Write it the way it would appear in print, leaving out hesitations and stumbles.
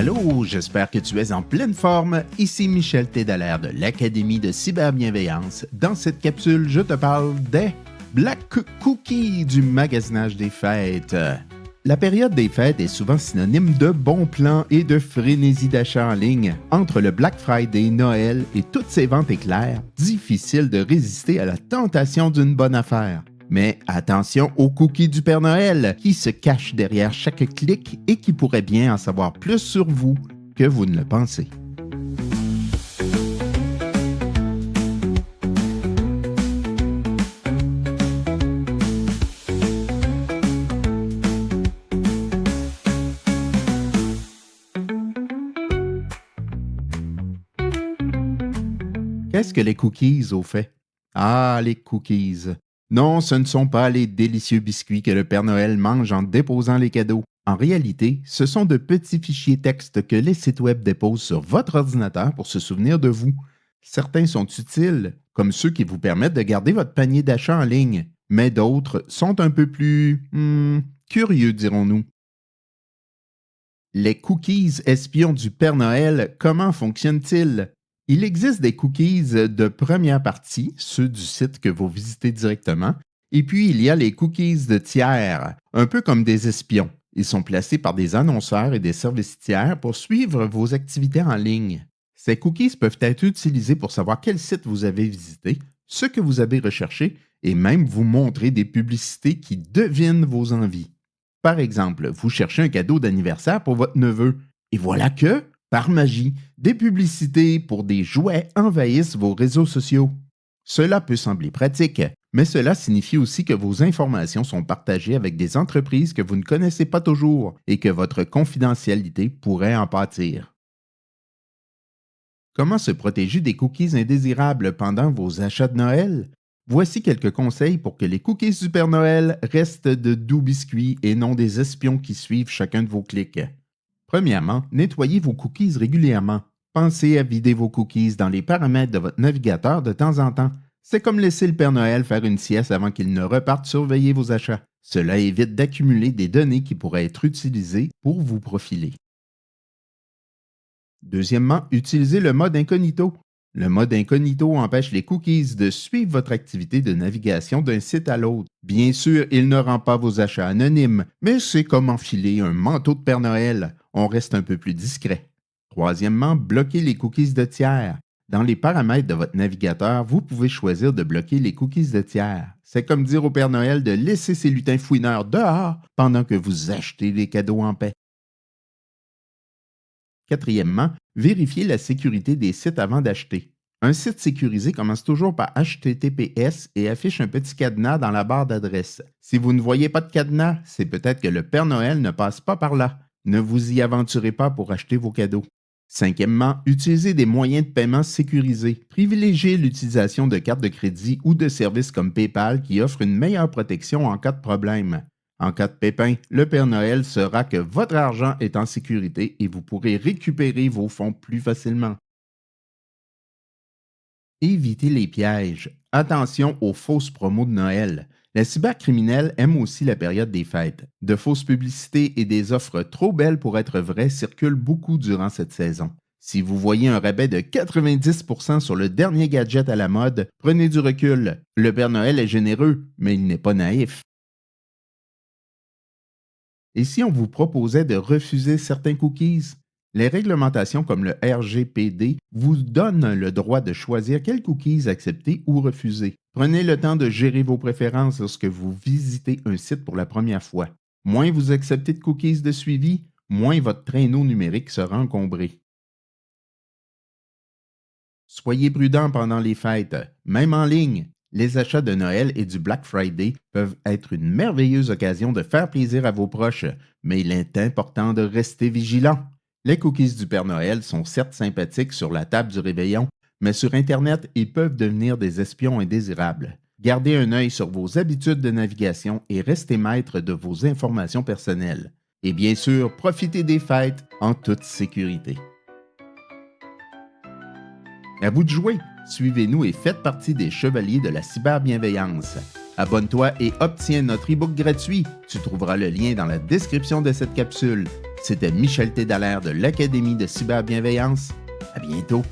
Allô, j'espère que tu es en pleine forme. Ici Michel Tédallaire de l'Académie de cyberbienveillance. Dans cette capsule, je te parle des Black Cookies du magasinage des fêtes. La période des fêtes est souvent synonyme de bons plans et de frénésie d'achat en ligne. Entre le Black Friday, Noël et toutes ces ventes éclairs, difficile de résister à la tentation d'une bonne affaire. Mais attention aux cookies du Père Noël qui se cachent derrière chaque clic et qui pourraient bien en savoir plus sur vous que vous ne le pensez. Qu'est-ce que les cookies au fait? Ah, les cookies! Non, ce ne sont pas les délicieux biscuits que le Père Noël mange en déposant les cadeaux. En réalité, ce sont de petits fichiers texte que les sites web déposent sur votre ordinateur pour se souvenir de vous. Certains sont utiles, comme ceux qui vous permettent de garder votre panier d'achat en ligne, mais d'autres sont un peu plus curieux, dirons-nous. Les cookies espions du Père Noël, comment fonctionnent-ils? Il existe des cookies de première partie, ceux du site que vous visitez directement, et puis il y a les cookies de tiers, un peu comme des espions. Ils sont placés par des annonceurs et des services tiers pour suivre vos activités en ligne. Ces cookies peuvent être utilisés pour savoir quel site vous avez visité, ce que vous avez recherché, et même vous montrer des publicités qui devinent vos envies. Par exemple, vous cherchez un cadeau d'anniversaire pour votre neveu, et voilà que, par magie, des publicités pour des jouets envahissent vos réseaux sociaux. Cela peut sembler pratique, mais cela signifie aussi que vos informations sont partagées avec des entreprises que vous ne connaissez pas toujours et que votre confidentialité pourrait en pâtir. Comment se protéger des cookies indésirables pendant vos achats de Noël? Voici quelques conseils pour que les cookies du Père Noël restent de doux biscuits et non des espions qui suivent chacun de vos clics. Premièrement, nettoyez vos cookies régulièrement. Pensez à vider vos cookies dans les paramètres de votre navigateur de temps en temps. C'est comme laisser le Père Noël faire une sieste avant qu'il ne reparte surveiller vos achats. Cela évite d'accumuler des données qui pourraient être utilisées pour vous profiler. Deuxièmement, utilisez le mode incognito. Le mode incognito empêche les cookies de suivre votre activité de navigation d'un site à l'autre. Bien sûr, il ne rend pas vos achats anonymes, mais c'est comme enfiler un manteau de Père Noël. On reste un peu plus discret. Troisièmement, bloquez les cookies de tiers. Dans les paramètres de votre navigateur, vous pouvez choisir de bloquer les cookies de tiers. C'est comme dire au Père Noël de laisser ses lutins fouineurs dehors pendant que vous achetez des cadeaux en paix. Quatrièmement, vérifiez la sécurité des sites avant d'acheter. Un site sécurisé commence toujours par HTTPS et affiche un petit cadenas dans la barre d'adresse. Si vous ne voyez pas de cadenas, c'est peut-être que le Père Noël ne passe pas par là. Ne vous y aventurez pas pour acheter vos cadeaux. Cinquièmement, utilisez des moyens de paiement sécurisés. Privilégiez l'utilisation de cartes de crédit ou de services comme PayPal qui offrent une meilleure protection en cas de problème. En cas de pépin, le Père Noël saura que votre argent est en sécurité et vous pourrez récupérer vos fonds plus facilement. Évitez les pièges. Attention aux fausses promos de Noël. Les cybercriminels aiment aussi la période des fêtes. De fausses publicités et des offres trop belles pour être vraies circulent beaucoup durant cette saison. Si vous voyez un rabais de 90% sur le dernier gadget à la mode, prenez du recul. Le Père Noël est généreux, mais il n'est pas naïf. Et si on vous proposait de refuser certains cookies? Les réglementations comme le RGPD vous donnent le droit de choisir quels cookies accepter ou refuser. Prenez le temps de gérer vos préférences lorsque vous visitez un site pour la première fois. Moins vous acceptez de cookies de suivi, moins votre traîneau numérique sera encombré. Soyez prudent pendant les fêtes, même en ligne. Les achats de Noël et du Black Friday peuvent être une merveilleuse occasion de faire plaisir à vos proches, mais il est important de rester vigilant. Les cookies du Père Noël sont certes sympathiques sur la table du réveillon, mais sur Internet, ils peuvent devenir des espions indésirables. Gardez un œil sur vos habitudes de navigation et restez maître de vos informations personnelles. Et bien sûr, profitez des fêtes en toute sécurité. À vous de jouer! Suivez-nous et faites partie des chevaliers de la cyberbienveillance. Abonne-toi et obtiens notre e-book gratuit. Tu trouveras le lien dans la description de cette capsule. C'était Michel Tédallaire de l'Académie de cyberbienveillance. À bientôt.